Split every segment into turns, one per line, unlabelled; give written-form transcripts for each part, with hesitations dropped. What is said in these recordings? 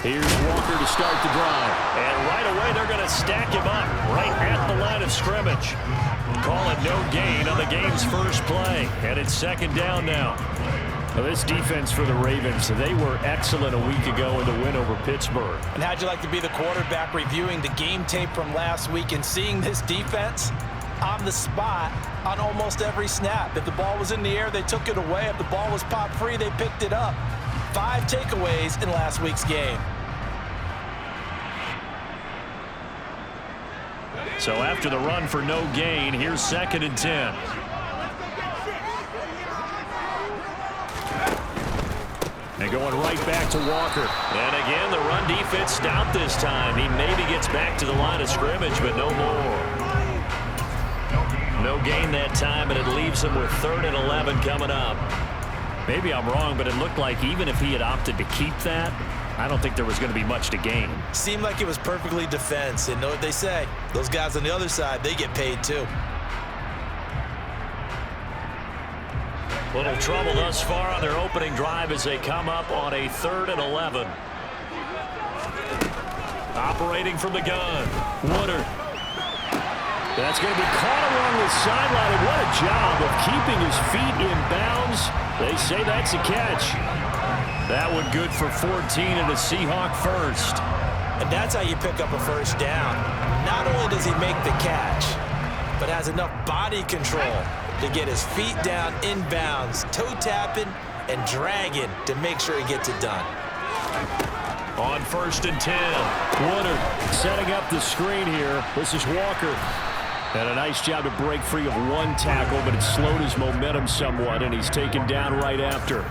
Here's Walker to start the drive. And right away, they're going to stack him up right at the line of scrimmage. Call it no gain on the game's first play. And it's second down now. Well, this defense for the Ravens, they were excellent a week ago in the win over Pittsburgh.
And how'd you like to be the quarterback reviewing the game tape from last week and seeing this defense on the spot on almost every snap? If the ball was in the air, they took it away. If the ball was popped free, they picked it up. 5 takeaways in last week's game.
So after the run for no gain, here's 2nd and 10. And going right back to Walker. And again, the run defense stout this time. He maybe gets back to the line of scrimmage, but no more. No gain that time, and it leaves him with 3rd and 11 coming up. Maybe I'm wrong, but it looked like even if he had opted to keep that, I don't think there was going to be much to gain.
Seemed like it was perfectly defense. And know what they say? Those guys on the other side, they get paid too.
Little trouble thus far on their opening drive as they come up on a 3rd and 11. Operating from the gun. Woodard. That's going to be caught along the sideline, and what a job of keeping his feet in bounds. They say that's a catch. That one good for 14 and a Seahawk first.
And that's how you pick up a first down. Not only does he make the catch, but has enough body control to get his feet down inbounds, toe tapping and dragging to make sure he gets it done.
On 1st and 10, Woodard setting up the screen here. This is Walker. And a nice job to break free of one tackle, but it slowed his momentum somewhat, and he's taken down right after.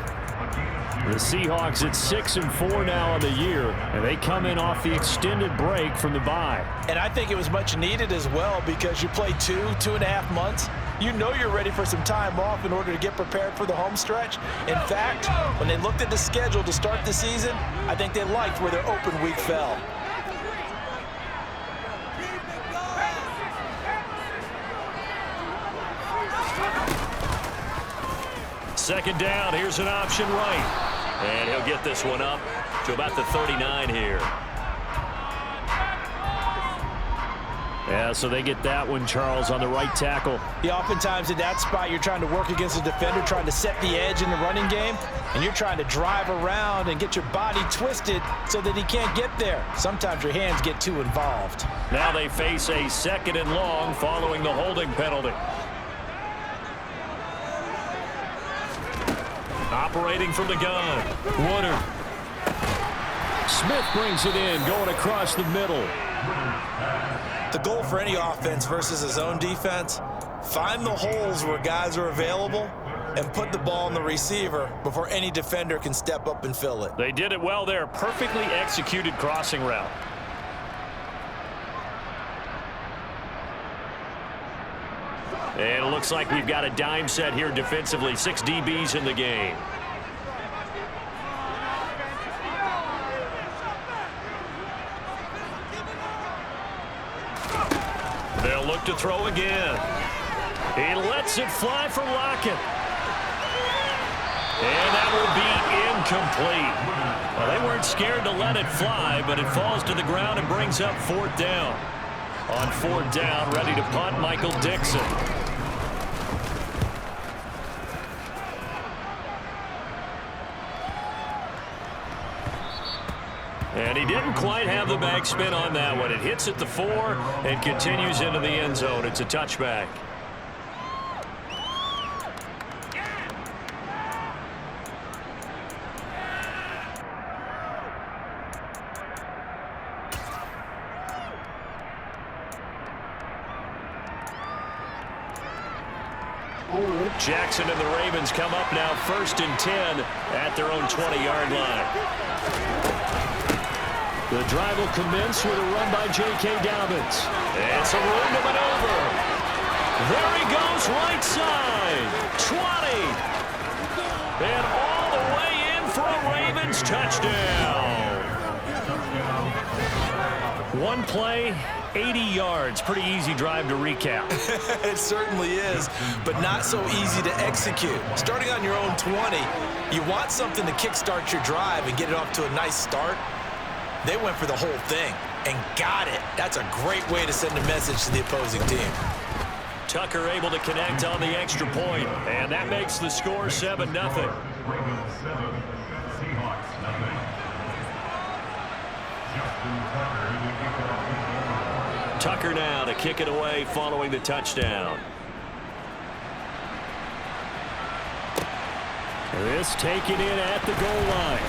The Seahawks at 6-4 now on the year, and they come in off the extended break from the bye.
And I think it was much needed as well, because you play 2.5 months. You know you're ready for some time off in order to get prepared for the home stretch. In fact, when they looked at the schedule to start the season, I think they liked where their open week fell.
Second down, here's an option right. And he'll get this one up to about the 39 here. Yeah, so they get that one, Charles, on the right tackle.
Yeah, oftentimes in that spot, you're trying to work against a defender, trying to set the edge in the running game, and you're trying to drive around and get your body twisted so that he can't get there. Sometimes your hands get too involved.
Now they face a 2nd and long following the holding penalty. Operating from the gun, Woodard. Smith brings it in, going across the middle.
The goal for any offense versus his own defense, find the holes where guys are available and put the ball on the receiver before any defender can step up and fill it.
They did it well there. Perfectly executed crossing route. And it looks like we've got a dime set here defensively. 6 DBs in the game. They'll look to throw again. He lets it fly for Lockett. And that will be incomplete. Well, they weren't scared to let it fly, but it falls to the ground and brings up 4th down. On 4th down, ready to punt, Michael Dixon. And he didn't quite have the backspin on that one. It hits at the 4 and continues into the end zone. It's a touchback. Jackson and the Ravens come up now 1st and 10 at their own 20-yard line. The drive will commence with a run by J.K. Dobbins. And some room to maneuver. There he goes, right side. 20. And all the way in for a Ravens touchdown. One play, 80 yards. Pretty easy drive to recap.
It certainly is, but not so easy to execute. Starting on your own 20, you want something to kickstart your drive and get it off to a nice start. They went for the whole thing and got it. That's a great way to send a message to the opposing team.
Tucker able to connect on the extra point, and that makes the score 7-0. Tucker now to kick it away following the touchdown. This taken in at the goal line.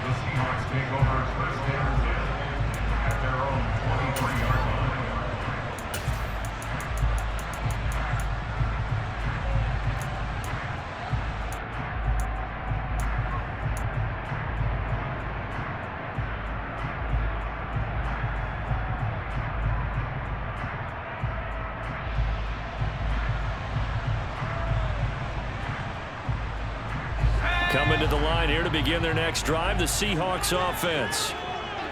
The Seahawks take over first down at their own 23-yard line.
Coming to the line here to begin their next drive, the Seahawks offense.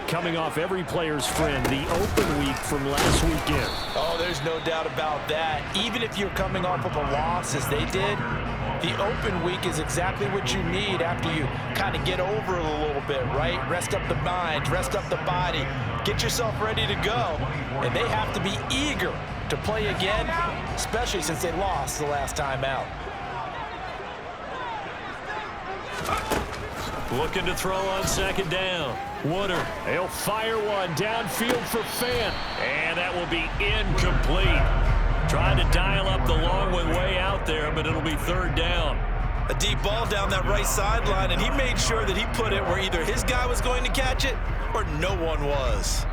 Coming off every player's friend, the open week from last weekend.
Oh, there's no doubt about that. Even if you're coming off of a loss as they did, the open week is exactly what you need after you kind of get over it a little bit, right? Rest up the mind, rest up the body, get yourself ready to go. And they have to be eager to play again, especially since they lost the last time out.
Looking to throw on second down. Wooder, he'll fire one downfield for Fant, and that will be incomplete. Trying to dial up the long one way out there, but it'll be third down.
A deep ball down that right sideline, and he made sure that he put it where either his guy was going to catch it or no one was.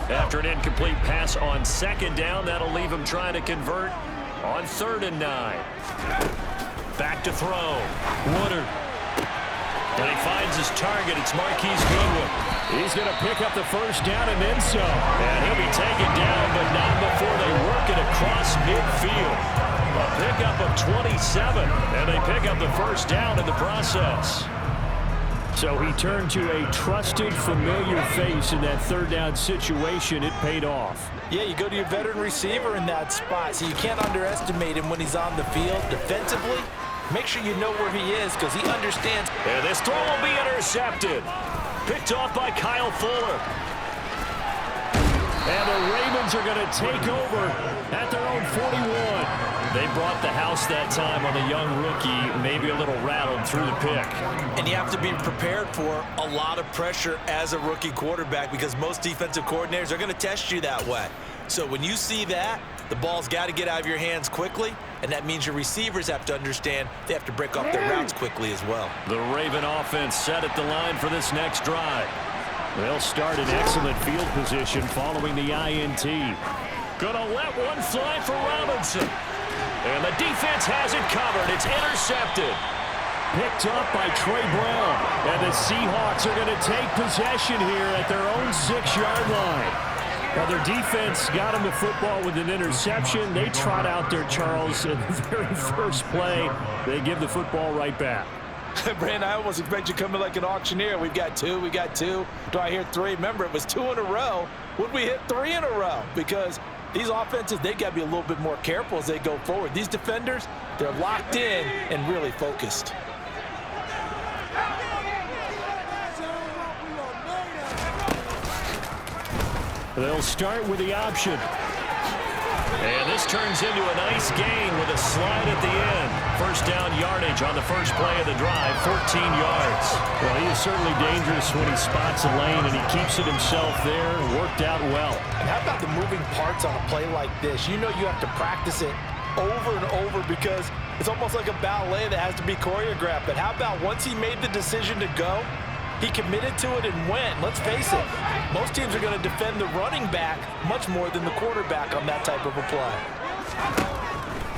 After an incomplete pass on second down, that'll leave him trying to convert on 3rd and 9. Back to throw. Woodard. And he finds his target. It's Marquise Goodwin. He's going to pick up the first down and then some. And he'll be taken down, but not before they work it across midfield. A pickup of 27, and they pick up the first down in the process. So he turned to a trusted, familiar face in that third down situation. It paid off.
Yeah, you go to your veteran receiver in that spot, so you can't underestimate him when he's on the field defensively. Make sure you know where he is because he understands.
And this throw will be intercepted. Picked off by Kyle Fuller. And the Ravens are going to take over at their own 41. They brought the house that time on the young rookie, maybe a little rattled through the pick.
And you have to be prepared for a lot of pressure as a rookie quarterback because most defensive coordinators are going to test you that way. So when you see that, the ball's got to get out of your hands quickly, and that means your receivers have to understand they have to break off their routes quickly as well.
The Raven offense set at the line for this next drive. They'll start in excellent field position following the INT. Gonna let one fly for Robinson. And the defense has it covered. It's intercepted. Picked up by Trey Brown. And the Seahawks are going to take possession here at their own 6-yard line. Now, their defense got them the football with an interception. They trot out there, Charles, in the very first play. They give the football right back.
Brandon, I almost expect you coming like an auctioneer. We've got two. Do I hear three? Remember, it was 2 in a row. Would we hit 3 in a row? Because these offenses, they got to be a little bit more careful as they go forward. These defenders, they're locked in and really focused.
They'll start with the option. And this turns into a nice gain with a slide at the end. First down yardage on the first play of the drive, 14 yards. Well, he is certainly dangerous when he spots a lane, and he keeps it himself there. Worked out well.
And how about the moving parts on a play like this? You know you have to practice it over and over because it's almost like a ballet that has to be choreographed. But how about once he made the decision to go, he committed to it and went. Let's face it, most teams are going to defend the running back much more than the quarterback on that type of a play.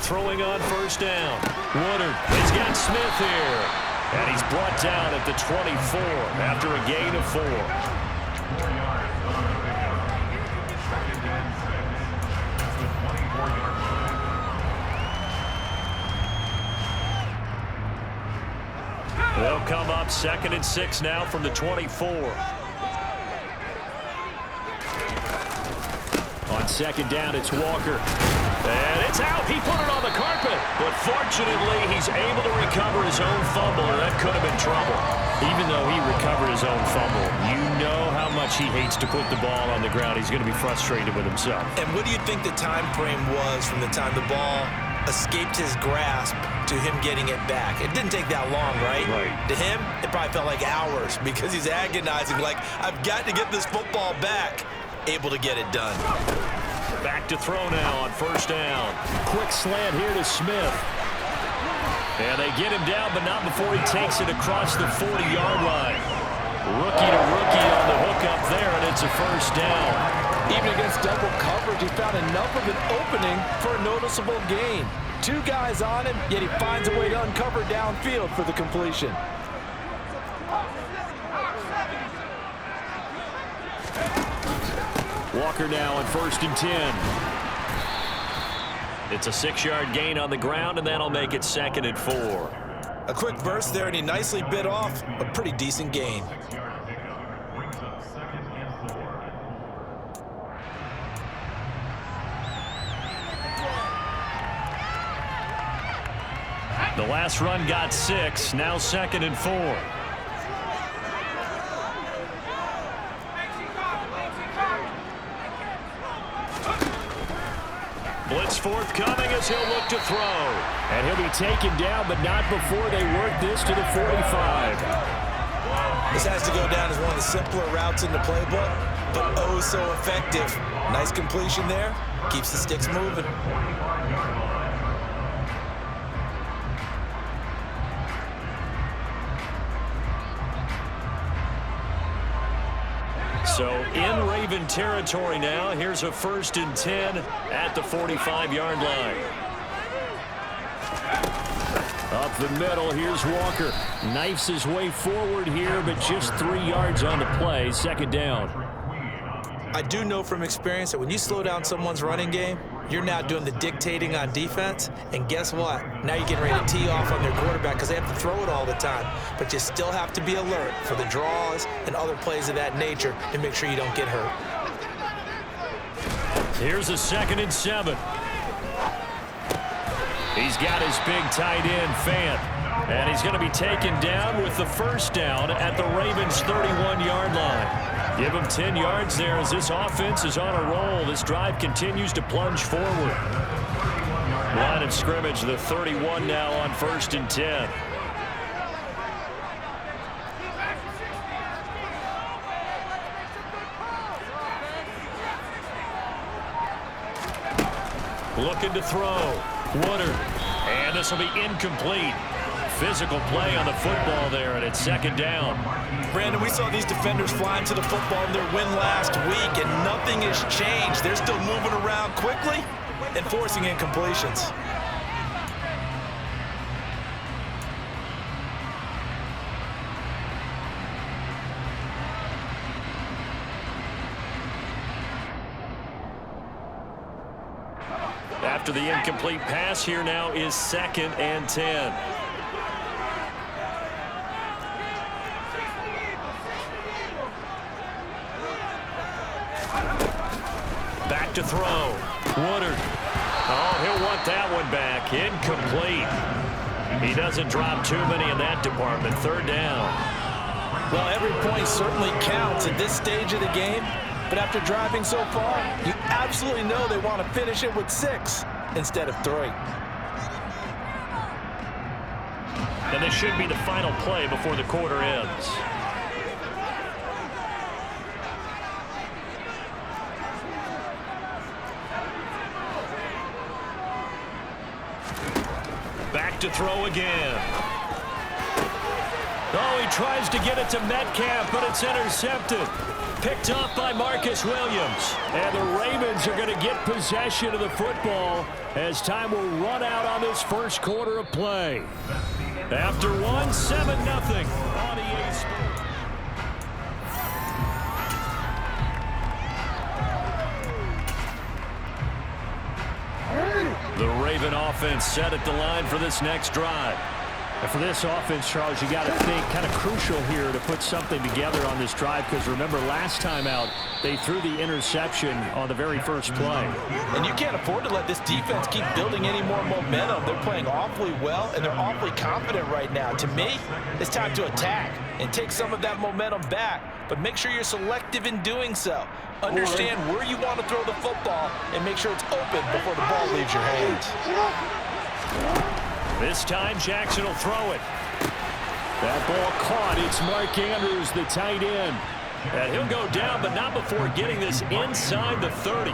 Throwing on first down. Woodard has got Smith here. And he's brought down at the 24 after a gain of 4. They'll come up 2nd and 6 now from the 24. On second down, it's Walker. And it's out. He put it on the carpet. But fortunately, he's able to recover his own fumble, or that could have been trouble. Even though he recovered his own fumble, you know how much he hates to put the ball on the ground. He's going to be frustrated with himself.
And what do you think the time frame was from the time the ball escaped his grasp to him getting it back? It didn't take that long, right?
Right.
To him, it probably felt like hours because he's agonizing, like, I've got to get this football back. Able to get it done.
Back to throw now on first down. Quick slant here to Smith. And they get him down, but not before he takes it across the 40-yard line. Rookie to rookie on the hook up there, and it's a first down.
Even against double coverage, he found enough of an opening for a noticeable gain. Two guys on him, yet he finds a way to uncover downfield for the completion.
Walker now on 1st and 10. It's a 6-yard gain on the ground, and that'll make it 2nd and 4.
A quick burst there, and he nicely bit off a pretty decent gain.
The last run got 6, now 2nd and 4. Blitz forthcoming as he'll look to throw. And he'll be taken down, but not before they work this to the 45.
This has to go down as one of the simpler routes in the playbook, but oh so effective. Nice completion there. Keeps the sticks moving.
So in Raven territory now. Here's a 1st and 10 at the 45-yard line. Up the middle, here's Walker. Knifes his way forward here, but just 3 yards on the play. 2nd down.
I do know from experience that when you slow down someone's running game, you're now doing the dictating on defense. And guess what? Now you're getting ready to tee off on their quarterback because they have to throw it all the time. But you still have to be alert for the draws and other plays of that nature to make sure you don't get hurt.
Here's a 2nd and 7. He's got his big tight end, Fant. And he's going to be taken down with the 1st down at the Ravens' 31-yard line. Give him 10 yards there as this offense is on a roll. This drive continues to plunge forward. Line of scrimmage, the 31 now on 1st and 10. Looking to throw. Woodard. And this will be incomplete. Physical play on the football there, and it's 2nd down.
Brandon, we saw these defenders flying to the football in their win last week, and nothing has changed. They're still moving around quickly and forcing incompletions.
After the incomplete pass, here now is 2nd and 10. Back to throw. Woodard. Oh, he'll want that one back. Incomplete. He doesn't drop too many in that department. 3rd down.
Well, every point certainly counts at this stage of the game, but after driving so far, you absolutely know they want to finish it with 6 instead of 3.
And this should be the final play before the quarter ends. Back to throw again. Oh, he tries to get it to Metcalf, but it's intercepted. Picked off by Marcus Williams. And the Ravens are going to get possession of the football as time will run out on this 1st quarter of play. After 1, 7-0 on EA Sports. The Raven offense set at the line for this next drive. And for this offense, Charles, you got to think kind of crucial here to put something together on this drive, because remember last time out they threw the interception on the very first play.
And you can't afford to let this defense keep building any more momentum. They're playing awfully well, and they're awfully confident right now. To me, it's time to attack and take some of that momentum back, but make sure you're selective in doing so. Understand where you want to throw the football and make sure it's open before the ball leaves your hands.
This time Jackson will throw it. That ball caught. It's Mark Andrews, the tight end. And he'll go down, but not before getting this inside the 30.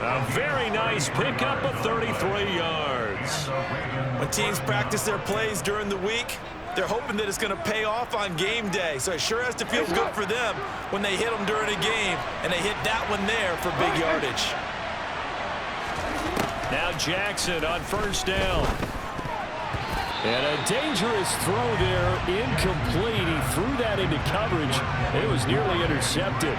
A very nice pickup of 33 yards.
When teams practice their plays during the week, they're hoping that it's going to pay off on game day. So it sure has to feel good for them when they hit them during a game, and they hit that one there for big yardage.
Now Jackson on first down. And a dangerous throw there, incomplete. He threw that into coverage. It was nearly intercepted.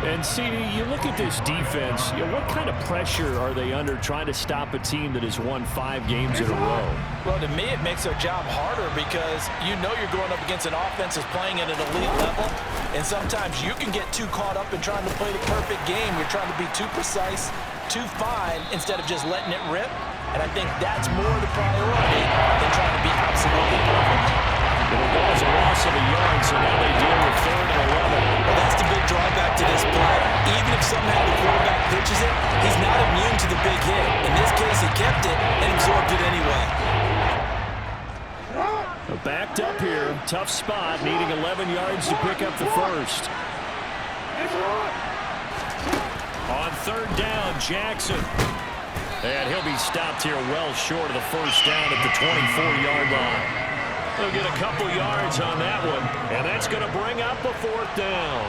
And, CD, you look at this defense, what kind of pressure are they under trying to stop a team that has won 5 games in a row?
Well, to me, it makes their job harder because you know you're going up against an offense that's playing at an elite level, and sometimes you can get too caught up in trying to play the perfect game. You're trying to be too precise, too fine, instead of just letting it rip. And I think that's more the priority than trying to be absolutely perfect.
It'll go as a loss of a yard, so now they deal with 3rd and 11.
Well, that's the big drawback to this play. Even if somehow the quarterback pitches it, he's not immune to the big hit. In this case, he kept it and absorbed it anyway.
Backed up here, tough spot, needing 11 yards to pick up the first. On 3rd down, Jackson. And he'll be stopped here well short of the first down at the 24-yard line. He'll get a couple yards on that one, and that's going to bring up a 4th down.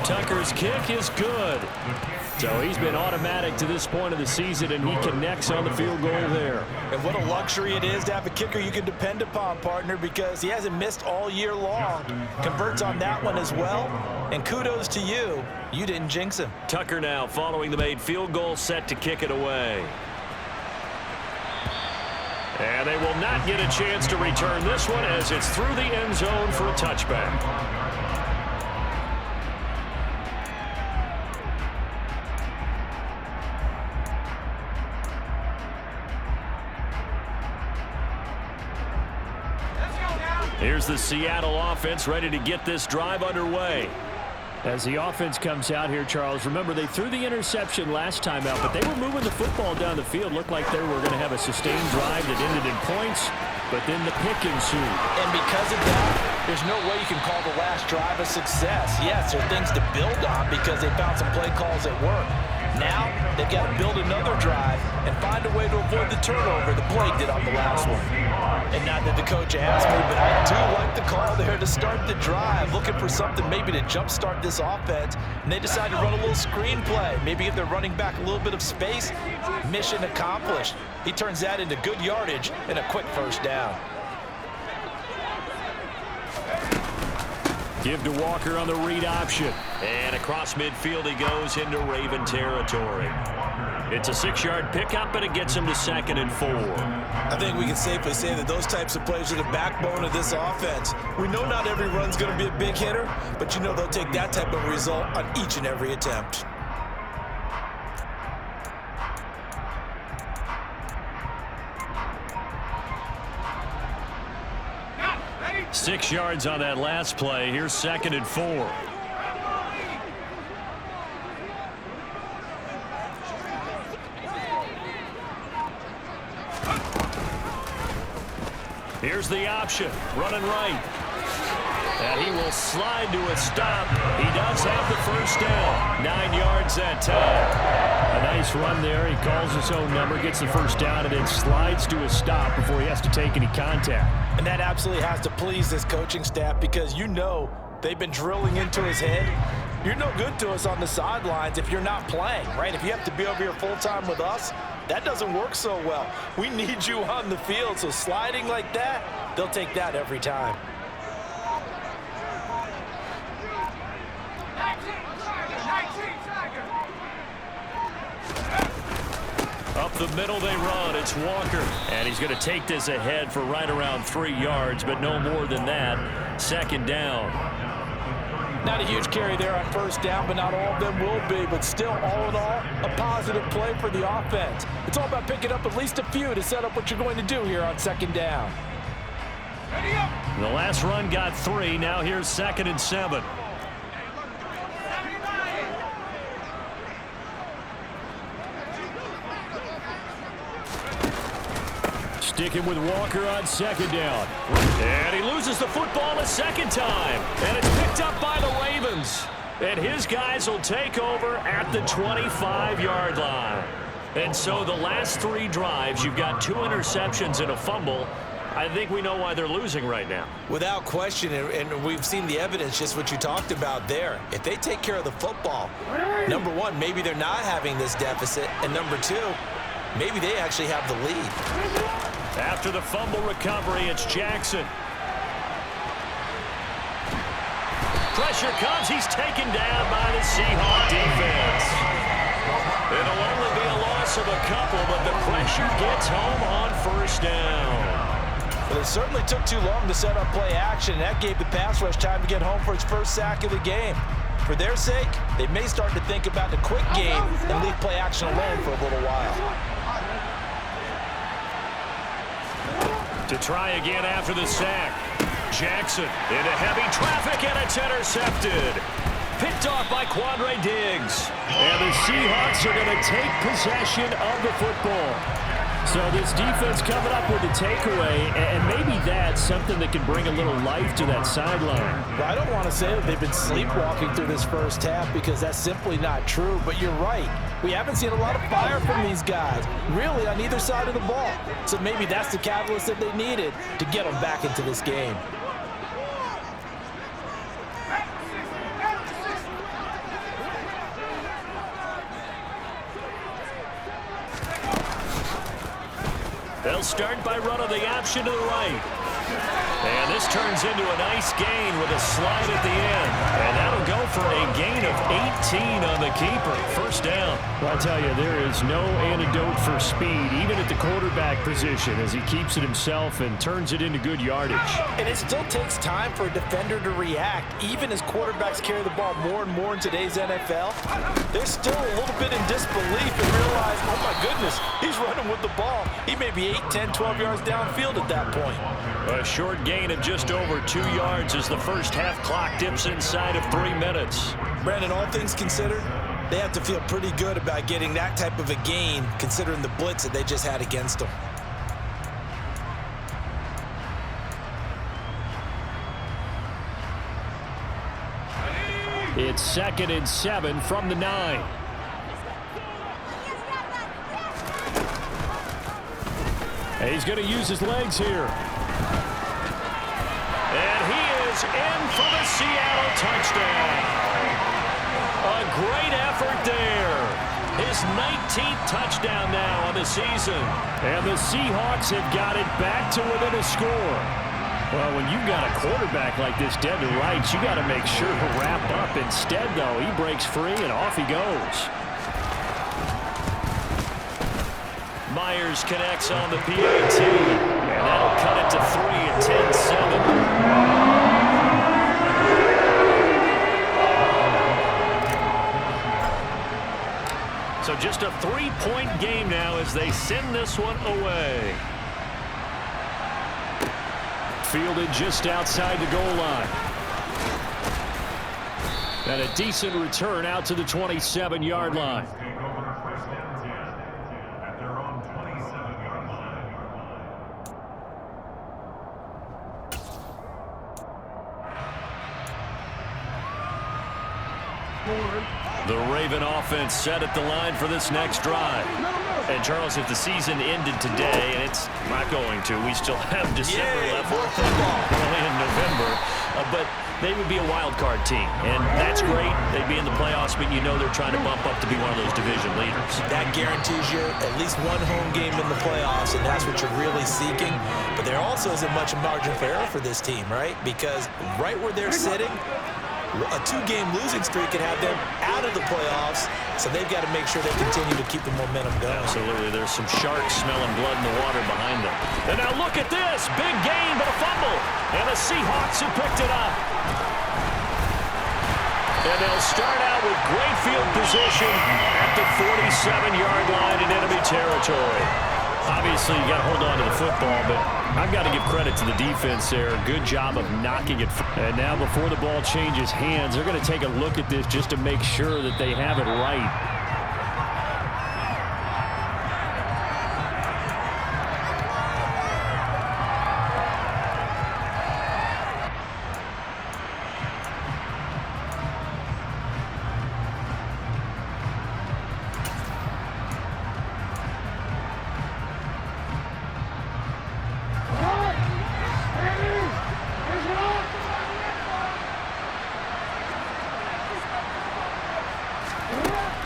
Tucker's kick is good. So he's been automatic to this point of the season, and he connects on the field goal there.
And what a luxury it is to have a kicker you can depend upon, partner, because he hasn't missed all year long. Converts on that one as well. And kudos to you. You didn't jinx him.
Tucker now following the made field goal, set to kick it away. And they will not get a chance to return this one as it's through the end zone for a touchback. Here's the Seattle offense ready to get this drive underway. As the offense comes out here, Charles, remember they threw the interception last time out, but they were moving the football down the field. Looked like they were going to have a sustained drive that ended in points, but then the pick ensued.
And because of that, there's no way you can call the last drive a success. Yes, there are things to build on because they found some play calls that work. Now, they've got to build another drive and find a way to avoid the turnover the play did on the last one. And not that the coach asked me, but I do like the call there to start the drive, looking for something maybe to jumpstart this offense. And they decide to run a little screen play, maybe give their running back a little bit of space. Mission accomplished. He turns that into good yardage and a quick first down.
Give to Walker on the read option. And across midfield he goes into Raven territory. It's a 6-yard pickup, and it gets him to 2nd and 4.
I think we can safely say that those types of plays are the backbone of this offense. We know not every run's going to be a big hitter, but you know they'll take that type of result on each and every attempt.
Six yards on that last play. Here's 2nd and 4. Here's the option, running right. And he will slide to a stop. He does have the first down. 9 yards that time. A nice run there. He calls his own number, gets the first down, and then slides to a stop before he has to take any contact.
And that absolutely has to please this coaching staff because you know they've been drilling into his head. You're no good to us on the sidelines if you're not playing, right? If you have to be over here full-time with us, that doesn't work so well. We need you on the field, so sliding like that, they'll take that every time.
Up the middle they run. It's Walker. And he's going to take this ahead for right around 3 yards, but no more than that. Second down.
Not a huge carry there on first down, but not all of them will be. But still, all in all, a positive play for the offense. It's all about picking up at least a few to set up what you're going to do here on second down.
The last run got 3. Now here's 2nd and 7. Sticking with Walker on second down. And he loses the football a second time. And it's picked up by the Ravens. And his guys will take over at the 25-yard line. And so the last 3 drives, you've got 2 interceptions and a fumble. I think we know why they're losing right now.
Without question, and we've seen the evidence, just what you talked about there. If they take care of the football, number one, maybe they're not having this deficit. And number 2, maybe they actually have the lead.
After the fumble recovery, it's Jackson. Pressure comes. He's taken down by the Seahawks defense. It'll only be a loss of a couple, but the pressure gets home on first down.
But it certainly took too long to set up play action, and that gave the pass rush time to get home for its first sack of the game. For their sake, they may start to think about the quick game and leave play action alone for a little while.
To try again after the sack. Jackson into heavy traffic, and it's intercepted. Picked off by Quandre Diggs. And the Seahawks are going to take possession of the football. So this defense coming up with a takeaway, and maybe that's something that can bring a little life to that sideline.
Well, I don't want to say that they've been sleepwalking through this first half because that's simply not true, but you're right. We haven't seen a lot of fire from these guys, really, on either side of the ball. So maybe that's the catalyst that they needed to get them back into this game.
They'll start by running the option to the right. And this turns into a nice gain with a slide at the end. And that'll go for a gain of 18 on the keeper. First down. Well, I'll tell you, there is no antidote for speed, even at the quarterback position, as he keeps it himself and turns it into good yardage.
And it still takes time for a defender to react, even as quarterbacks carry the ball more and more in today's NFL. They're still a little bit in disbelief and realize, oh my goodness, he's running with the ball. He may be 8, 10, 12 yards downfield at that point.
A short gain of just over 2 yards as the first half clock dips inside of 3 minutes.
Brandon, all things considered, they have to feel pretty good about getting that type of a gain, considering the blitz that they just had against them.
It's 2nd and 7 from the 9. And he's going to use his legs here. And he is in for the Seattle touchdown. A great effort there. His 19th touchdown now on the season. And the Seahawks have got it back to within a score. Well, when you've got a quarterback like this dead to rights, you got to make sure to wrap up. Instead, though, he breaks free and off he goes. Myers connects on the PAT, and that'll cut it to 3 at 10-7. So just a 3-point game now as they send this one away. Fielded just outside the goal line. And a decent return out to the 27-yard line. The Raven offense set at the line for this next drive. And, Charles, if the season ended today, and it's not going to, we still have December left, early in November, but they would be a wild card team. And that's great. They'd be in the playoffs, but you know they're trying to bump up to be one of those division leaders.
That guarantees you at least one home game in the playoffs, and that's what you're really seeking. But there also isn't much margin for error for this team, right? Because right where they're sitting, A 2-game losing streak could have them out of the playoffs, so they've got to make sure they continue to keep the momentum going.
Absolutely. There's some sharks smelling blood in the water behind them. And now look at this. Big gain, but a fumble. And the Seahawks have picked it up. And they'll start out with great field position at the 47-yard line in enemy territory. Obviously, you got to hold on to the football, but I've got to give credit to the defense there. Good job of knocking it. And now before the ball changes hands, they're going to take a look at this just to make sure that they have it right.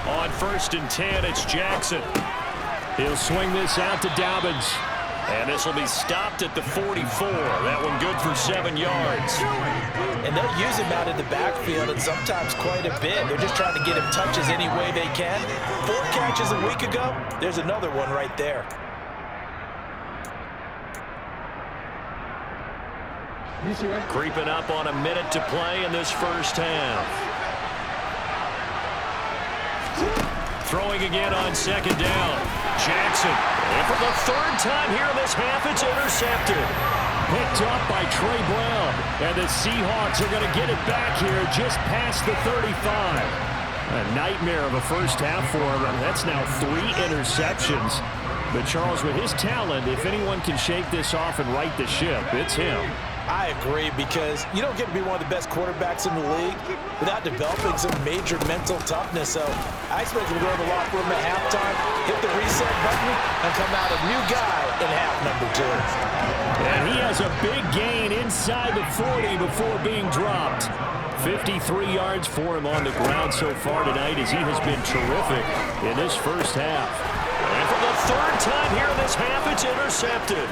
On 1st and 10, it's Jackson. He'll swing this out to Dobbins. And this will be stopped at the 44. That one good for 7 yards.
And they'll use him out in the backfield, and sometimes quite a bit. They're just trying to get him touches any way they can. 4 catches a week ago. There's another one right there.
Creeping up on a minute to play in this first half. Throwing again on 2nd down. Jackson. And for the 3rd time here in this half, it's intercepted. Picked up by Trey Brown. And the Seahawks are going to get it back here just past the 35. A nightmare of a first half for him. That's now 3 interceptions. But Charles, with his talent, if anyone can shake this off and right the ship, it's him.
I agree, because you don't get to be one of the best quarterbacks in the league without developing some major mental toughness. So I expect him to go to the locker room at halftime, hit the reset button, and come out a new guy in half number 2.
And he has a big gain inside the 40 before being dropped. 53 yards for him on the ground so far tonight, as he has been terrific in this first half. And for the 3rd time here in this half, it's intercepted.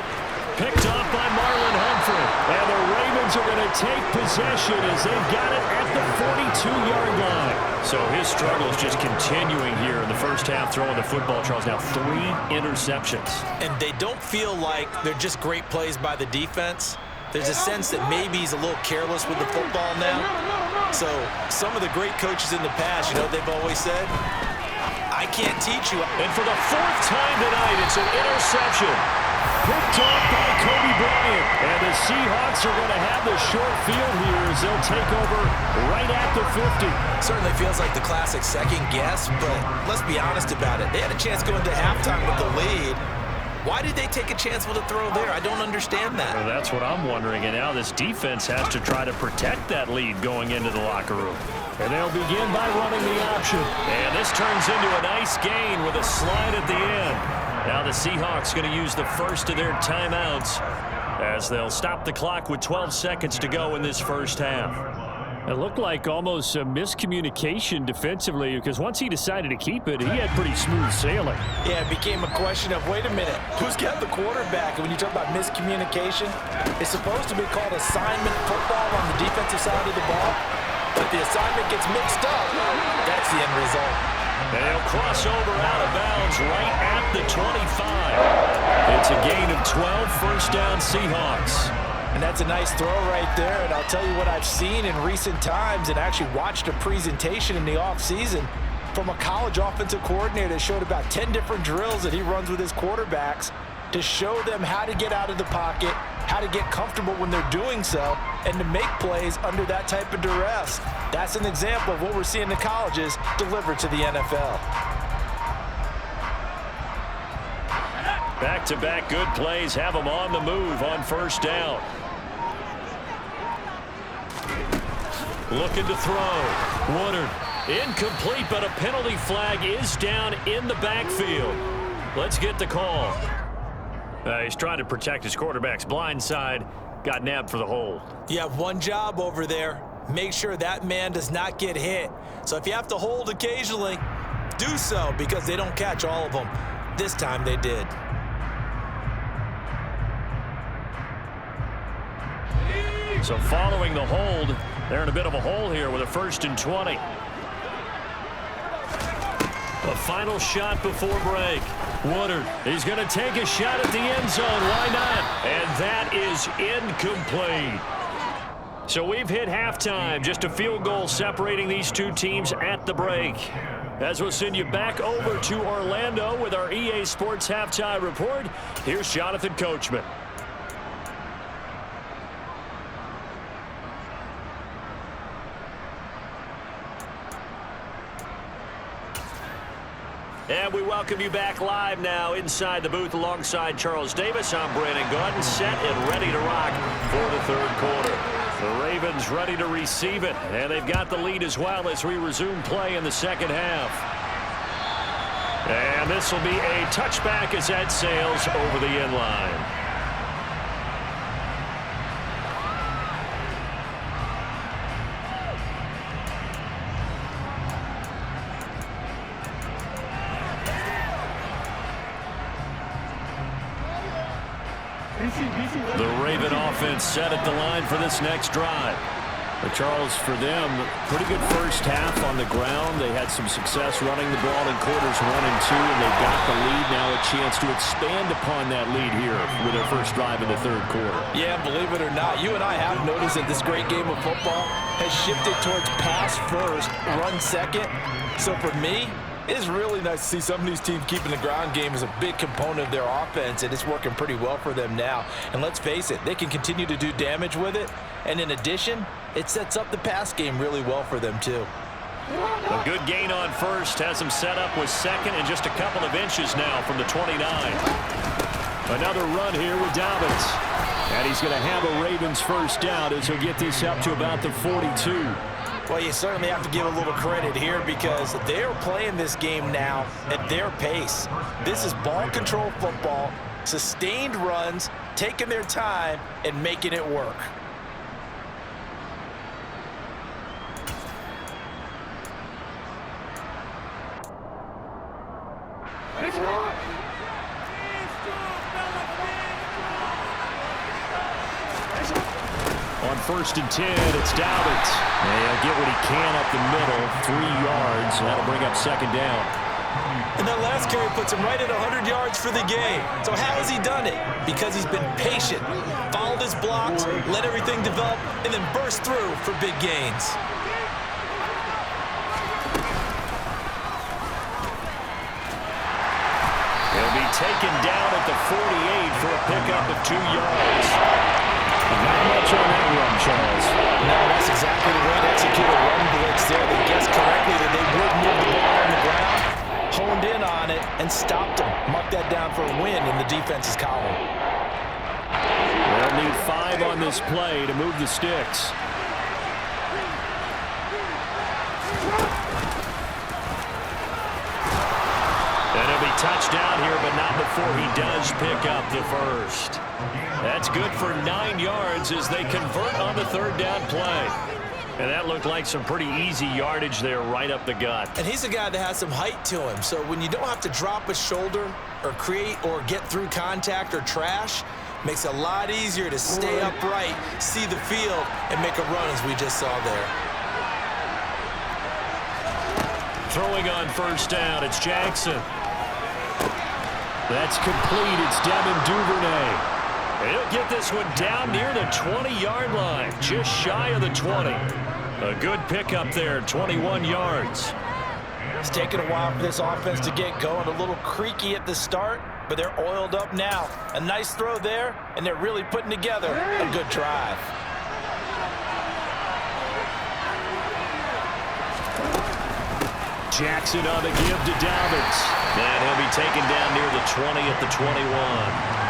Picked off by Marlon Humphrey. And the Ravens are going to take possession as they've got it at the 42-yard line. So his struggle is just continuing here in the first half, throwing the football. Charles, now 3 interceptions.
And they don't feel like they're just great plays by the defense. There's a sense that maybe he's a little careless with the football now. So some of the great coaches in the past, you know, they've always said, I can't teach you.
And for the 4th time tonight, it's an interception. Picked off by Kobe Bryant. And the Seahawks are going to have the short field here as they'll take over right at the 50.
Certainly feels like the classic second guess, but let's be honest about it. They had a chance going to halftime with the lead. Why did they take a chance with a throw there? I don't understand that.
Well, that's what I'm wondering. And now this defense has to try to protect that lead going into the locker room. And they'll begin by running the option. And this turns into a nice gain with a slide at the end. Now the Seahawks going to use the first of their timeouts as they'll stop the clock with 12 seconds to go in this first half. It looked like almost a miscommunication defensively, because once he decided to keep it, he had pretty smooth sailing.
Yeah, it became a question of, wait a minute, who's got the quarterback? And when you talk about miscommunication, it's supposed to be called assignment football on the defensive side of the ball, but the assignment gets mixed up. That's the end result.
They'll cross over out of bounds right at the 25. It's a gain of 12, first down Seahawks.
And that's a nice throw right there. And I'll tell you what I've seen in recent times, and actually watched a presentation in the offseason from a college offensive coordinator that showed about 10 different drills that he runs with his quarterbacks to show them how to get out of the pocket, how to get comfortable when they're doing so, and to make plays under that type of duress. That's an example of what we're seeing in colleges delivered to the NFL.
Back-to-back good plays have them on the move on first down. Looking to throw. Woodard incomplete, but a penalty flag is down in the backfield. Let's get the call. He's trying to protect his quarterback's blind side. Got nabbed for the hold.
You have one job over there. Make sure that man does not get hit. So if you have to hold occasionally, do so, because they don't catch all of them. This time they did.
So following the hold, They're in a bit of a hole here with a 1st and 20. A final shot before break. Woodard, he's going to take a shot at the end zone. Why not? And that is incomplete. So we've hit halftime. Just a field goal separating these two teams at the break. As we'll send you back over to Orlando with our EA Sports Halftime Report, here's Jonathan Coachman. And we welcome you back live now inside the booth alongside Charles Davis. I'm Brandon Gaudin, set and ready to rock for the 3rd quarter. The Ravens ready to receive it, and they've got the lead as well as we resume play in the 2nd half. And this will be a touchback as that sails over the end line. The Raven offense set at the line for this next drive. But Charles, for them, pretty good first half on the ground. They had some success running the ball in quarters 1 and 2, and they got the lead. Now a chance to expand upon that lead here with their first drive in the 3rd quarter.
Yeah, believe it or not, you and I have noticed that this great game of football has shifted towards pass first, run second. So for me, it's really nice to see some of these teams keeping the ground game as a big component of their offense, and it's working pretty well for them now. And let's face it, they can continue to do damage with it. And in addition, it sets up the pass game really well for them, too.
A good gain on first has them set up with 2nd and just a couple of inches now from the 29. Another run here with Dobbins. And he's going to have a Ravens first down as he'll get this up to about the 42.
Well, you certainly have to give a little credit here because they're playing this game now at their pace. This is ball control football, sustained runs, taking their time, and making it work.
On 1st and 10, it's Dobbins. And he'll get what he can up the middle, 3 yards. That'll bring up 2nd down.
And that last carry puts him right at 100 yards for the game. So how has he done it? Because he's been patient, followed his blocks, let everything develop, and then burst through for big gains.
He'll be taken down at the 48 for a pickup of 2 yards. Not much on that run, Charles.
No, that's exactly the way to execute a run blitz there. They guessed correctly that they would move the ball on the ground, honed in on it, and stopped them. Mark that down for a win in the defense's column.
They'll need 5 on this play to move the sticks. And he'll be touched down here, but not before he does pick up the first. That's good for 9 yards as they convert on the 3rd down play. And that looked like some pretty easy yardage there right up the gut.
And he's a guy that has some height to him, so when you don't have to drop a shoulder or create or get through contact or trash, makes it a lot easier to stay upright, see the field, and make a run as we just saw there.
Throwing on 1st down, it's Jackson. That's complete. It's Devin Duvernay. He'll get this one down near the 20-yard line, just shy of the 20. A good pickup there, 21 yards.
It's taken a while for this offense to get going. A little creaky at the start, but they're oiled up now. A nice throw there, and they're really putting together a good drive.
Jackson on the give to Dobbins. And he'll be taken down near the 20 at the 21.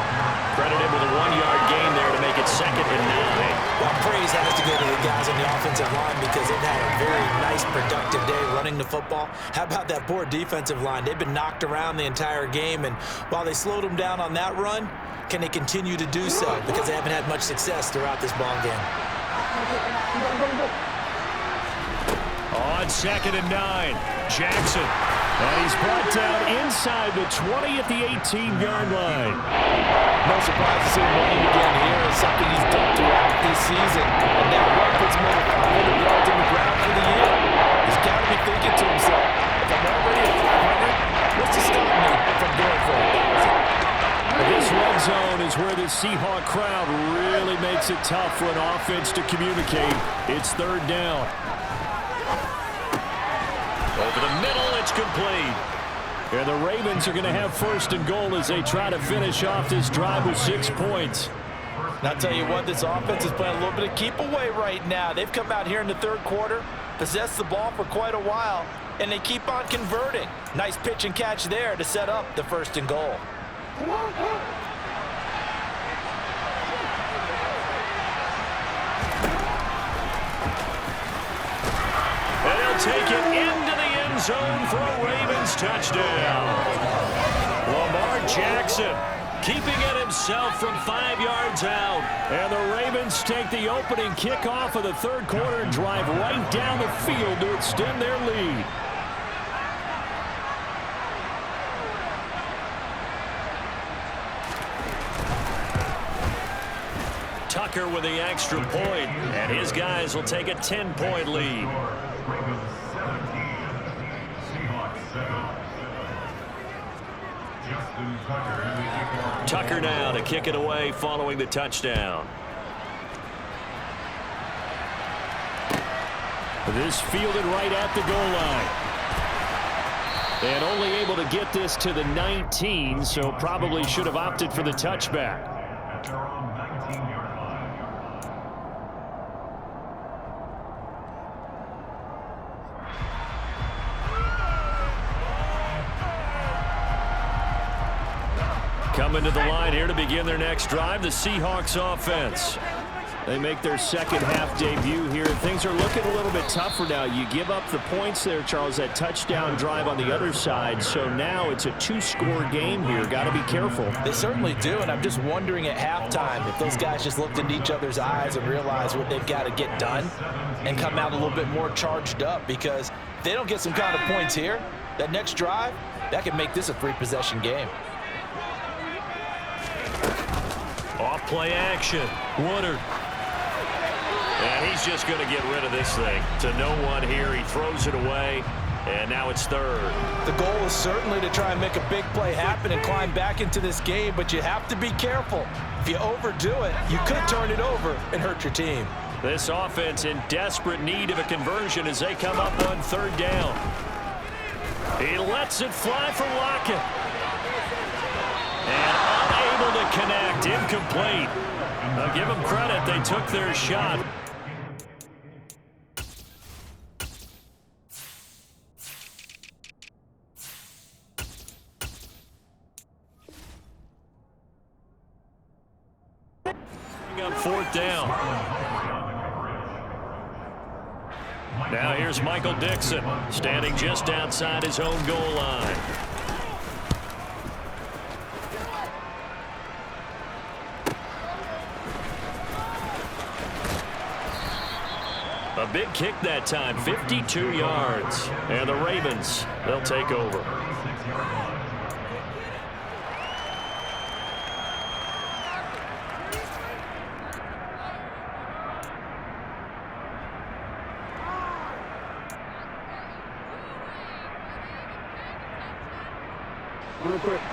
Credited with a 1-yard gain there to make it 2nd and 9.
Well, praise has to go to the guys on the offensive line because they've had a very nice, productive day running the football. How about that poor defensive line? They've been knocked around the entire game, and while they slowed them down on that run, can they continue to do so? Because they haven't had much success throughout this ball game.
On 2nd and 9, Jackson. And he's brought down inside the 20 at the 18-yard line.
No surprise to see him running again here. It's something he's done throughout this season. And that run puts him over 500
this Seahawk crowd really makes it tough for an offense to communicate. It's third down. Over the middle, it's complete. And the Ravens are going to have first and goal as they try to finish off this drive with 6 points.
And I'll tell you what, this offense is playing a little bit of keep away right now. They've come out here in the third quarter, possessed the ball for quite a while, and they keep on converting. Nice pitch and catch there to set up the first and goal.
And they'll take it into the end zone for a Ravens touchdown. Lamar Jackson keeping it himself from 5 yards out. And the Ravens take the opening kickoff of the third quarter and drive right down the field to extend their lead. Tucker with the extra point, and his guys will take a 10-point lead.
Ravens 17, Seahawks 7. Justin Tucker in the kickoff.
Tucker now to kick it away following the touchdown. This fielded right at the goal line. And only able to get this to the 19, so probably should have opted for the touchback.
At their own 19-yard line.
Coming to the line here to begin their next drive, the Seahawks offense. They make their second half debut here. Things are looking a little bit tougher now. You give up the points there, Charles, that touchdown drive on the other side. So now it's a 2-score game here. Got to be careful.
They certainly do, and I'm just wondering at halftime if those guys just looked into each other's eyes and realized what they've got to get done and come out a little bit more charged up, because if they don't get some kind of points here, that next drive, that could make this a 3-possession game.
Off play action. Woodard. And he's just going to get rid of this thing. To no one here. He throws it away. And now it's third.
The goal is certainly to try and make a big play happen and climb back into this game, but you have to be careful. If you overdo it, you could turn it over and hurt your team.
This offense in desperate need of a conversion as they come up on third down. He lets it fly for Lockett. And unable to connect. Incomplete. I'll give them credit. They took their shot. On fourth down. Now here's Michael Dixon, standing just outside his own goal line. A big kick that time, 52 yards. And the Ravens, they'll take over.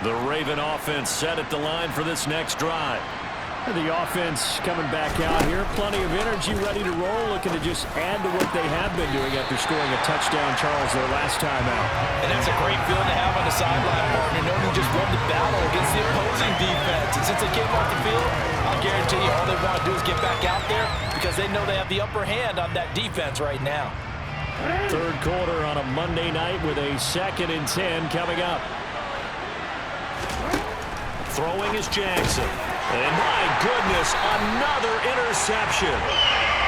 The Raven offense set at the line for this next drive. The offense coming back out here. Plenty of energy, ready to roll, looking to just add to what they have been doing after scoring a touchdown, Charles, their last time out.
And that's a great feeling to have on the sideline, partner, knowing you just won the battle against the opposing defense. And since they came off the field, I'll guarantee you all they want to do is get back out there because they know they have the upper hand on that defense right now.
Third quarter on a Monday night with a 2nd and 10 coming up. Throwing is Jackson. And my goodness, another interception.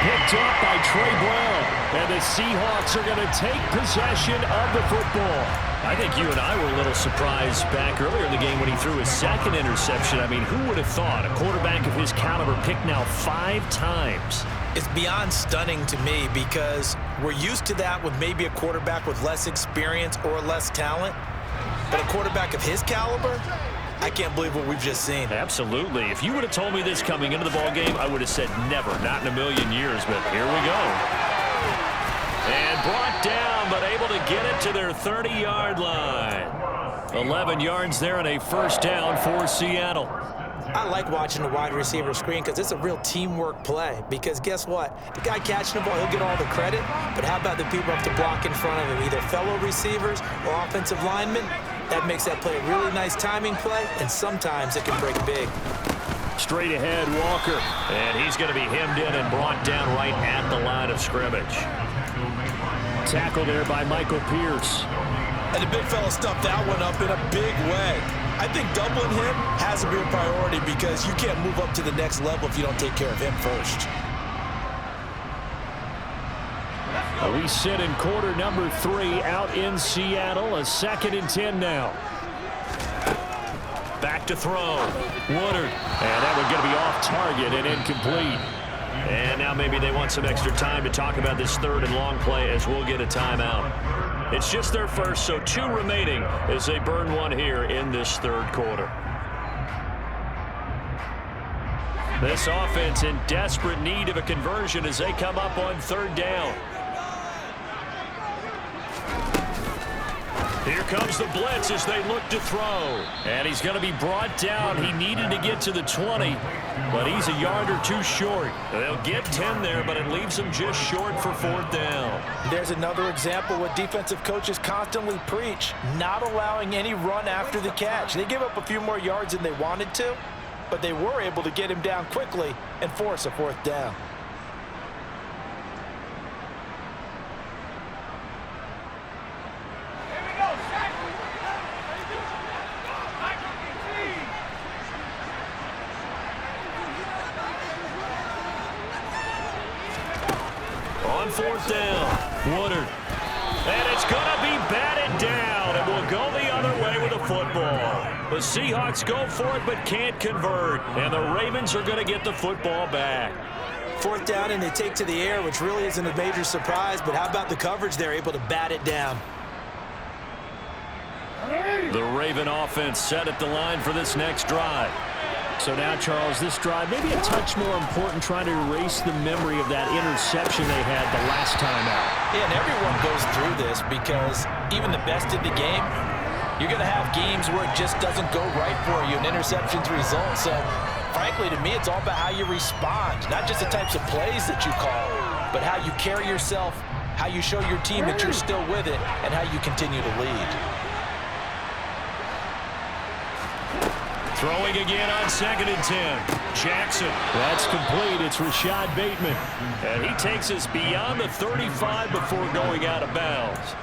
Picked up by Trey Brown. And the Seahawks are going to take possession of the football. I think you and I were a little surprised back earlier in the game when he threw his 2nd interception. I mean, who would have thought a quarterback of his caliber picked now 5 times?
It's beyond stunning to me because we're used to that with maybe a quarterback with less experience or less talent. But a quarterback of his caliber, I can't believe what we've just seen.
Absolutely. If you would have told me this coming into the ballgame, I would have said never, not in a million years, but here we go. And brought down, but able to get it to their 30-yard line. 11 yards there and a first down for Seattle.
I like watching the wide receiver screen because it's a real teamwork play. Because guess what? The guy catching the ball, he'll get all the credit. But how about the people up to block in front of him, either fellow receivers or offensive linemen? That makes that play a really nice timing play, and sometimes it can break big.
Straight ahead, Walker. And he's going to be hemmed in and brought down right at the line of scrimmage. Tackle there by Michael Pierce.
And the big fella stuffed that one up in a big way. I think doubling him has to be a priority because you can't move up to the next level if you don't take care of him first.
We sit in quarter number 3 out in Seattle. A 2nd and 10 now. Back to throw. Woodard. And that one going to be off target and incomplete. And now maybe they want some extra time to talk about this 3rd and long play as we'll get a timeout. It's just their first, so 2 remaining as they burn one here in this 3rd quarter. This offense in desperate need of a conversion as they come up on 3rd down. Here comes the blitz as they look to throw. And he's going to be brought down. He needed to get to the 20, but he's a yard or 2 short. They'll get 10 there, but it leaves them just short for 4th down.
There's another example what defensive coaches constantly preach, not allowing any run after the catch. They give up a few more yards than they wanted to, but they were able to get him down quickly and force a 4th down.
On 4th down, Woodard. And it's going to be batted down, and will go the other way with a football. The Seahawks go for it but can't convert, and the Ravens are going to get the football back.
4th down, and they take to the air, which really isn't a major surprise, but how about the coverage? They're able to bat it down.
The Raven offense set at the line for this next drive. So now, Charles, this drive maybe a touch more important, trying to erase the memory of that interception they had the last time out.
Yeah, and everyone goes through this because even the best in the game, you're going to have games where it just doesn't go right for you, and interceptions result. So, frankly, to me, it's all about how you respond, not just the types of plays that you call, but how you carry yourself, how you show your team that you're still with it, and how you continue to lead.
Throwing again on 2nd and 10. Jackson. That's complete. It's Rashad Bateman. And he takes us beyond the 35 before going out of bounds.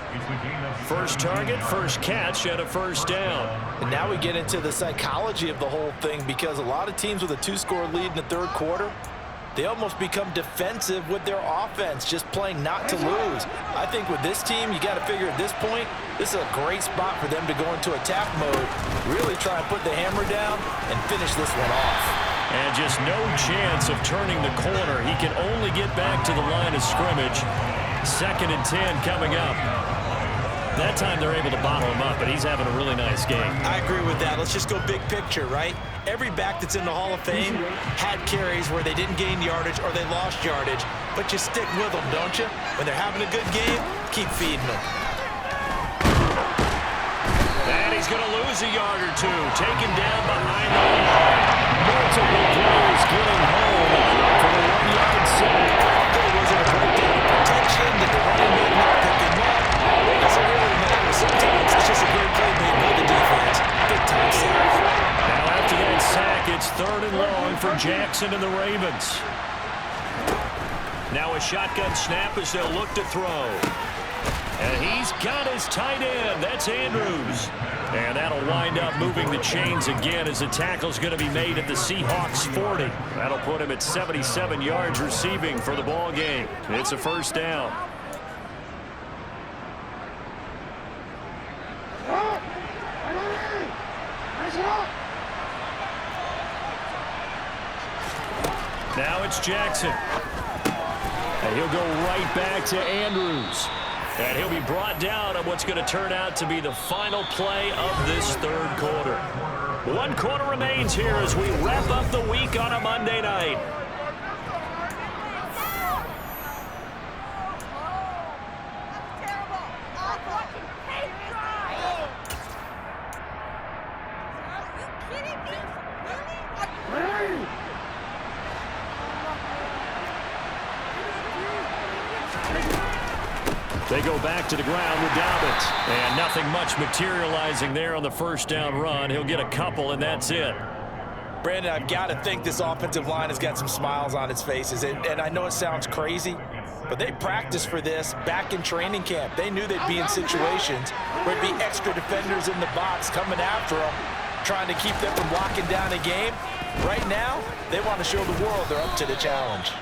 First target, first catch, and a 1st down.
And now we get into the psychology of the whole thing because a lot of teams with a 2-score lead in the 3rd quarter, they almost become defensive with their offense, just playing not to lose. I think with this team, you got to figure at this point, this is a great spot for them to go into attack mode, really try and put the hammer down and finish this one off.
And just no chance of turning the corner. He can only get back to the line of scrimmage. 2nd and 10 coming up. That time they're able to bottle him up, but he's having a really nice game.
I agree with that. Let's just go big picture, right? Every back that's in the Hall of Fame had carries where they didn't gain yardage or they lost yardage, but you stick with them, don't you? When they're having a good game, keep feeding them.
And he's going to lose a yard or 2, taken down behind the line. Multiple players getting home for the 1-yard sack.
There wasn't a breakdown of protection. Did the running back not pick him up? It doesn't really matter. Sometimes it's just a great play made by the defense. Big time sack.
Now after that sack, it's 3rd and long for Jackson and the Ravens. Now a shotgun snap as they'll look to throw. And he's got his tight end. That's Andrews. And that'll wind up moving the chains again as the tackle's going to be made at the Seahawks 40. That'll put him at 77 yards receiving for the ball game. It's a 1st down. Now it's Jackson. And he'll go right back to Andrews. And he'll be brought down on what's going to turn out to be the final play of this 3rd quarter. 1 quarter remains here as we wrap up the week on a Monday night. They go back to the ground with Dobbins. And nothing much materializing there on the first down run. He'll get a couple, and that's it.
Brandon, I've got to think this offensive line has got some smiles on its faces. And I know it sounds crazy, but they practiced for this back in training camp. They knew they'd be in situations where there'd be extra defenders in the box coming after them, trying to keep them from locking down a game. Right now, they want to show the world they're up to the challenge.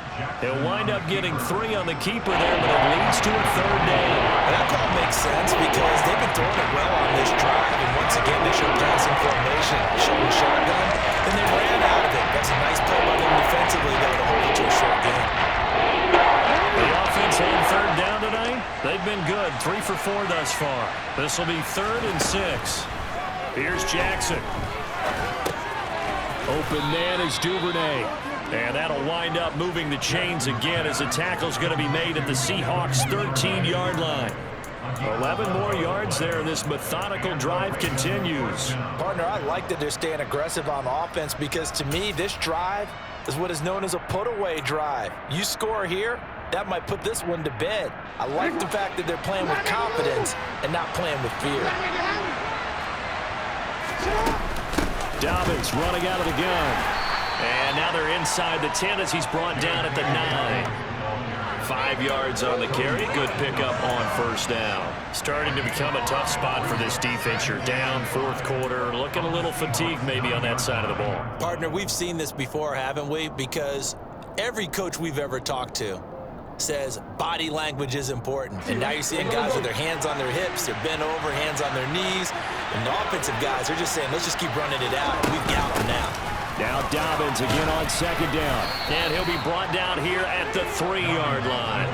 He'll wind up getting 3 on the keeper there, but it leads to a third down.
And that call makes sense because they've been throwing it well on this drive. And once again, they showed passing formation, showing shotgun, and they ran out of it. That's a nice play by them defensively, though, to hold it to a short game.
The offense on third down tonight, they've been good. 3 for 4 thus far. This will be 3rd and 6. Here's Jackson. Open man is Duvernay. And that'll wind up moving the chains again as the tackle's going to be made at the Seahawks' 13-yard line. 11 more yards there, and this methodical drive continues.
Partner, I like that they're staying aggressive on offense because, to me, this drive is what is known as a put-away drive. You score here, that might put this one to bed. I like the fact that they're playing with confidence and not playing with fear.
Dobbins running out of the gun. And now they're inside the 10 as he's brought down at the 9. 5 yards on the carry. Good pickup on first down. Starting to become a tough spot for this defense. You're down 4th quarter. Looking a little fatigued maybe on that side of the ball.
Partner, we've seen this before, haven't we? Because every coach we've ever talked to says body language is important. And now you're seeing guys with their hands on their hips, they're bent over, hands on their knees. And the offensive guys are just saying, let's just keep running it out. We've got them now.
Now Dobbins again on 2nd down. And he'll be brought down here at the 3-yard line.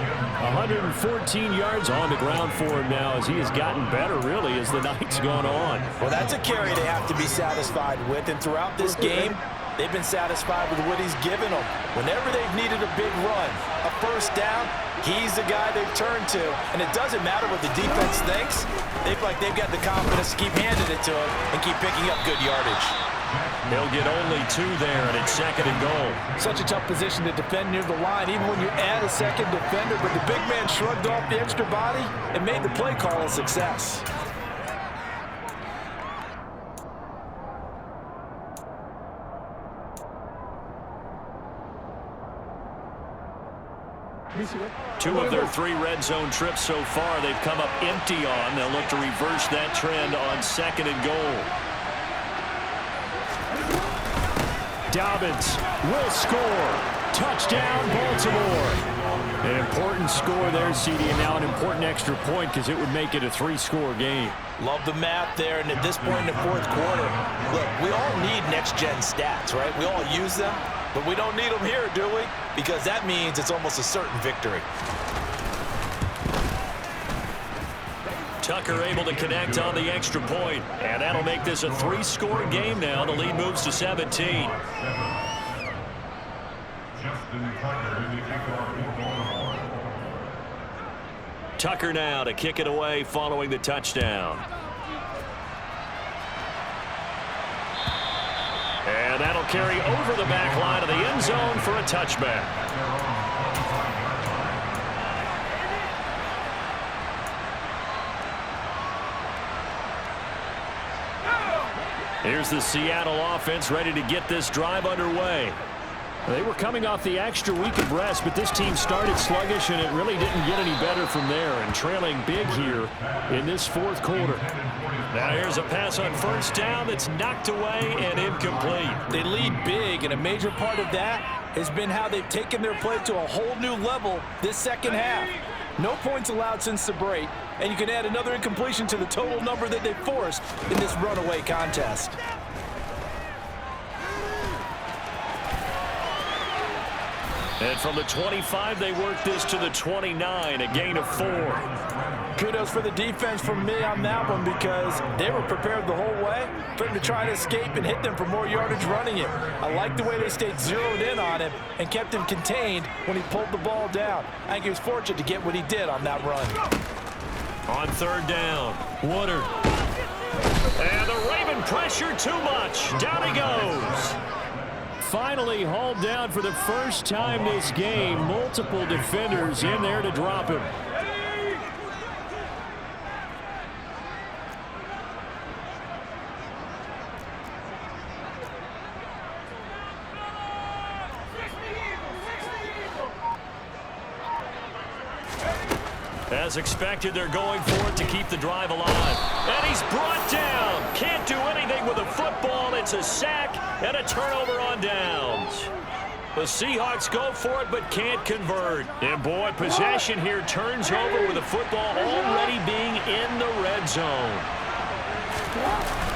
114 yards on the ground for him now as he has gotten better, really, as the night's gone on.
Well, that's a carry they have to be satisfied with. And throughout this game, they've been satisfied with what he's given them. Whenever they've needed a big run, a first down, he's the guy they've turned to. And it doesn't matter what the defense thinks. They've got the confidence to keep handing it to him and keep picking up good yardage.
They'll get only 2 there, and it's 2nd and goal.
Such a tough position to defend near the line, even when you add a second defender. But the big man shrugged off the extra body and made the play call a success.
Two of their 3 red zone trips so far they've come up empty on. They'll look to reverse that trend on 2nd and goal. Dobbins will score. Touchdown, Baltimore. An important score there, CD, and now an important extra point because it would make it a 3-score game.
Love the math there, and at this point in the 4th quarter, look, we all need next-gen stats, right? We all use them, but we don't need them here, do we? Because that means it's almost a certain victory.
Tucker able to connect on the extra point, and that'll make this a 3-score game now. The lead moves to 17. Tucker now to kick it away following the touchdown. And that'll carry over the back line of the end zone for a touchback. Here's the Seattle offense ready to get this drive underway. They were coming off the extra week of rest, but this team started sluggish, and it really didn't get any better from there, and trailing big here in this 4th quarter. Now here's a pass on first down that's knocked away and incomplete.
They lead big, and a major part of that has been how they've taken their play to a whole new level this second half. No points allowed since the break, and you can add another incompletion to the total number that they forced in this runaway contest.
And from the 25, they work this to the 29, a gain of 4.
Kudos for the defense from me on that one because they were prepared the whole way for him to try to escape and hit them for more yardage running it. I like the way they stayed zeroed in on him and kept him contained when he pulled the ball down. I think he was fortunate to get what he did on that run.
On 3rd down, Woodard. And the Raven pressure too much. Down he goes. Finally hauled down for the first time this game. Multiple defenders in there to drop him. As expected, they're going for it to keep the drive alive. And he's brought down. Can't do anything with a football. It's a sack and a turnover on downs. The Seahawks go for it but can't convert. And boy, possession here turns over with the football already being in the red zone.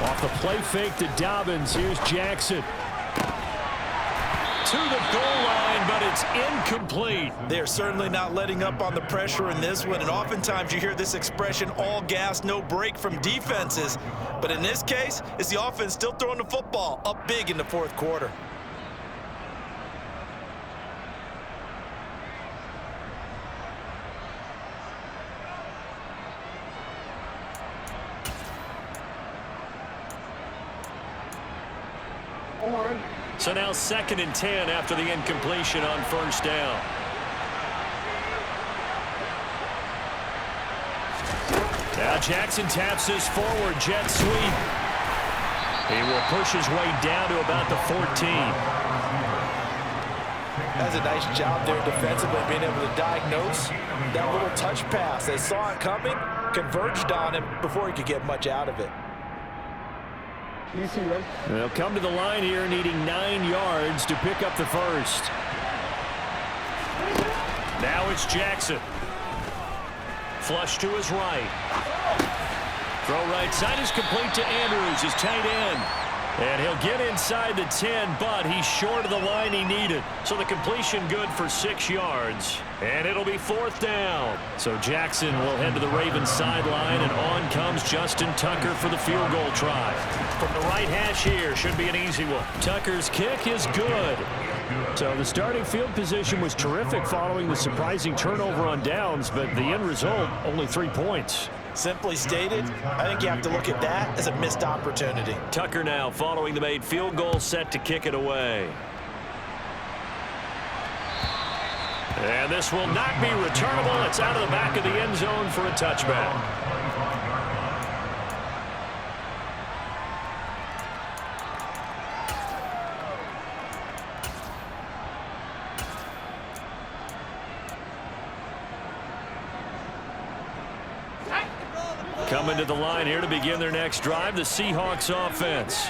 Off the play fake to Dobbins. Here's Jackson. To the goal line, but it's incomplete.
They're certainly not letting up on the pressure in this one, and oftentimes you hear this expression, all gas, no break from defenses. But in this case, it's the offense still throwing the football up big in the fourth quarter.
So now 2nd and 10 after the incompletion on first down. Now Jackson taps this forward jet sweep. He will push his way down to about the 14.
That's a nice job there defensively, being able to diagnose that little touch pass. They saw it coming, converged on him before he could get much out of it.
They'll come to the line here needing 9 yards to pick up the first. Now it's Jackson. Flush to his right. Throw right side is complete to Andrews, his tight end. And he'll get inside the 10, but he's short of the line he needed. So the completion good for 6 yards. And it'll be 4th down. So Jackson will head to the Ravens sideline, and on comes Justin Tucker for the field goal try. From the right hash here, should be an easy one. Tucker's kick is good. So the starting field position was terrific following the surprising turnover on downs, but the end result, only 3 points.
Simply stated, I think you have to look at that as a missed opportunity.
Tucker now following the made field goal, set to kick it away. And this will not be returnable. It's out of the back of the end zone for a touchback. Coming to the line here to begin their next drive, the Seahawks offense.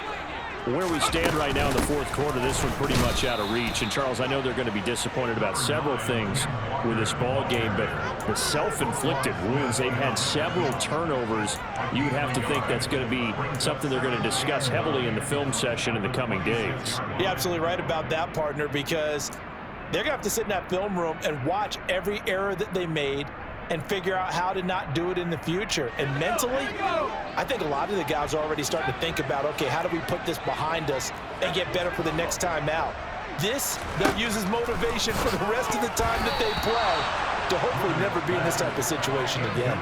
Where we stand right now in the fourth quarter, this one pretty much out of reach. And, Charles, I know they're going to be disappointed about several things with this ball game, but the self-inflicted wounds, they've had several turnovers. You would have to think that's going to be something they're going to discuss heavily in the film session in the coming days.
You're absolutely right about that, partner, because they're going to have to sit in that film room and watch every error that they made and figure out how to not do it in the future. And mentally, I think a lot of the guys are already starting to think about, okay, how do we put this behind us and get better for the next time out? This, they'll use as motivation for the rest of the time that they play to hopefully never be in this type of situation again.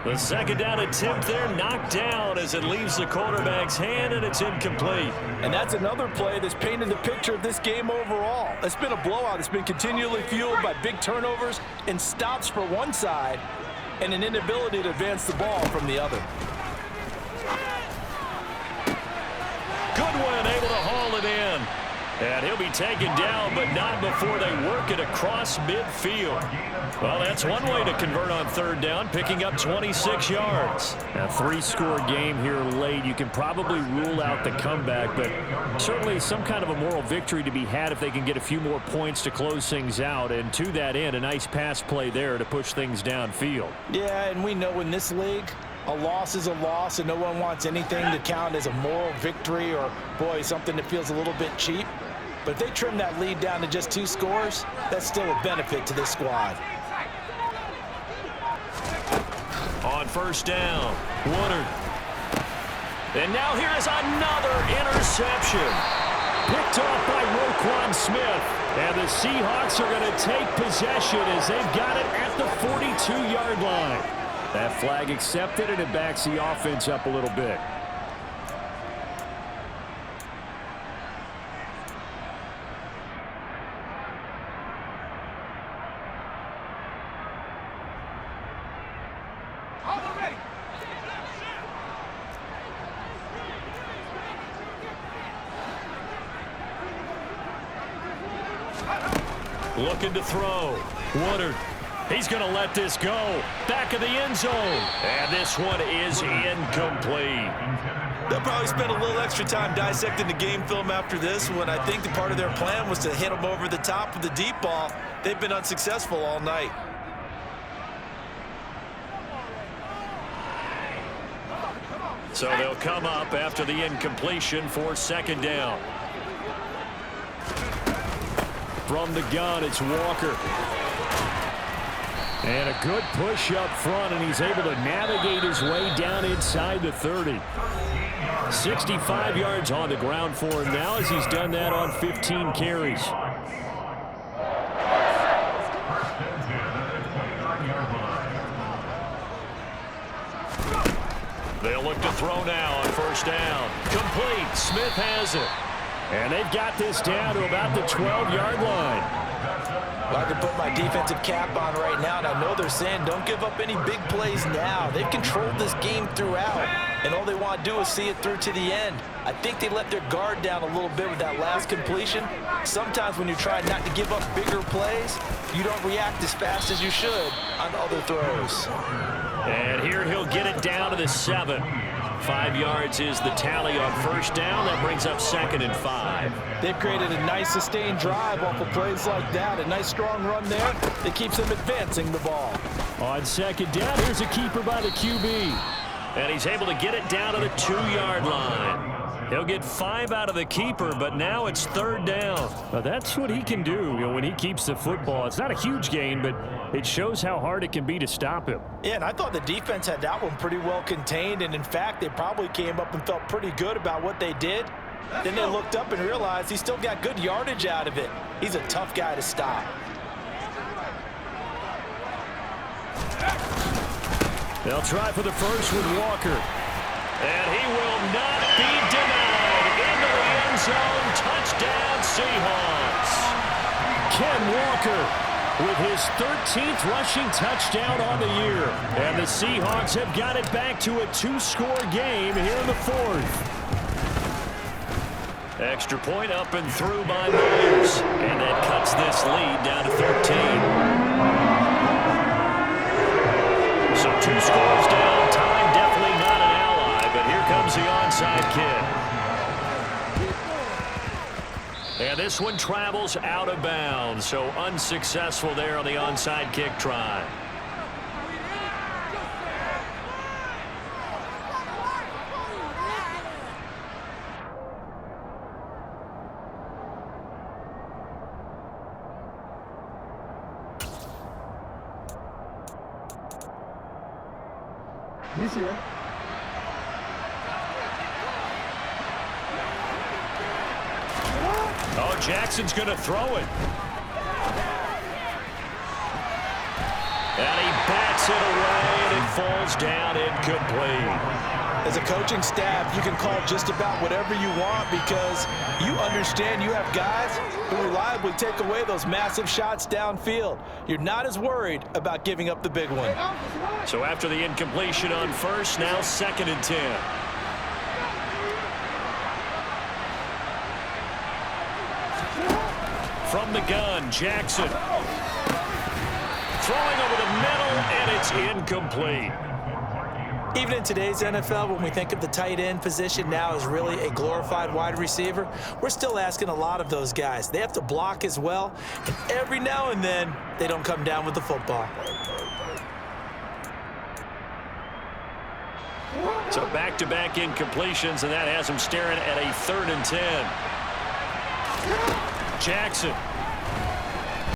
The 2nd down attempt there knocked down as it leaves the quarterback's hand, and it's incomplete.
And that's another play that's painted the picture of this game overall. It's been a blowout. It's been continually fueled by big turnovers and stops for one side and an inability to advance the ball from the other.
Goodwin able to haul it in. And he'll be taken down, but not before they work it across midfield. Well, that's one way to convert on 3rd down, picking up 26 yards.
A 3-score game here late. You can probably rule out the comeback, but certainly some kind of a moral victory to be had if they can get a few more points to close things out. And to that end, a nice pass play there to push things downfield.
Yeah, and we know in this league, a loss is a loss, and no one wants anything to count as a moral victory or, boy, something that feels a little bit cheap. But if they trim that lead down to just 2 scores, that's still a benefit to this squad.
On 1st down, Woodard. And now here is another interception. Picked off by Roquan Smith. And the Seahawks are going to take possession as they've got it at the 42-yard line. That flag accepted, and it backs the offense up a little bit. Looking to throw. Woodard He's going to let this go. Back of the end zone. And this one is incomplete.
They'll probably spend a little extra time dissecting the game film after this one. I think the part of their plan was to hit him over the top with the deep ball. They've been unsuccessful all night.
So they'll come up after the incompletion for second down. From the gun, it's Walker. And a good push up front, and he's able to navigate his way down inside the 30. 65 yards on the ground for him now as he's done that on 15 carries. They'll look to throw now on first down. Complete. Smith has it. And they've got this down to about the 12-yard line.
I can put my defensive cap on right now, and I know they're saying don't give up any big plays now. They've controlled this game throughout, and all they want to do is see it through to the end. I think they let their guard down a little bit with that last completion. Sometimes when you try not to give up bigger plays, you don't react as fast as you should on other throws.
And here he'll get it down to the 7. 5 yards is the tally on first down. That brings up 2nd and 5.
They've created a nice sustained drive off of plays like that. A nice strong run there that keeps them advancing the ball.
On second down, here's a keeper by the QB. And he's able to get it down to the 2-yard line. He'll get 5 out of the keeper, but now it's 3rd down.
Now that's what he can do, when he keeps the football. It's not a huge gain, but it shows how hard it can be to stop him.
Yeah, and I thought the defense had that one pretty well contained, and in fact, they probably came up and felt pretty good about what they did. Then they looked up and realized he still got good yardage out of it. He's a tough guy to stop.
They'll try for the first with Walker. And he will not be denied. Into the end zone. Touchdown, Seahawks. Ken Walker with his 13th rushing touchdown on the year. And the Seahawks have got it back to a 2-score game here in the 4th. Extra point up and through by Myers. And that cuts this lead down to 13. So 2 scores down. Time definitely not an ally, but here comes the onside kick. And this one travels out of bounds, so unsuccessful there on the onside kick try.
He's here.
Oh, Jackson's going to throw it. And he bats it away, and it falls down incomplete.
As a coaching staff, you can call just about whatever you want because you understand you have guys who reliably take away those massive shots downfield. You're not as worried about giving up the big one.
So after the incompletion on first, now 2nd and 10. From the gun, Jackson. Throwing over the middle, and it's incomplete.
Even in today's NFL, when we think of the tight end position now as really a glorified wide receiver, we're still asking a lot of those guys. They have to block as well, and every now and then, they don't come down with the football.
So back-to-back incompletions, and that has him staring at a 3rd and 10. Jackson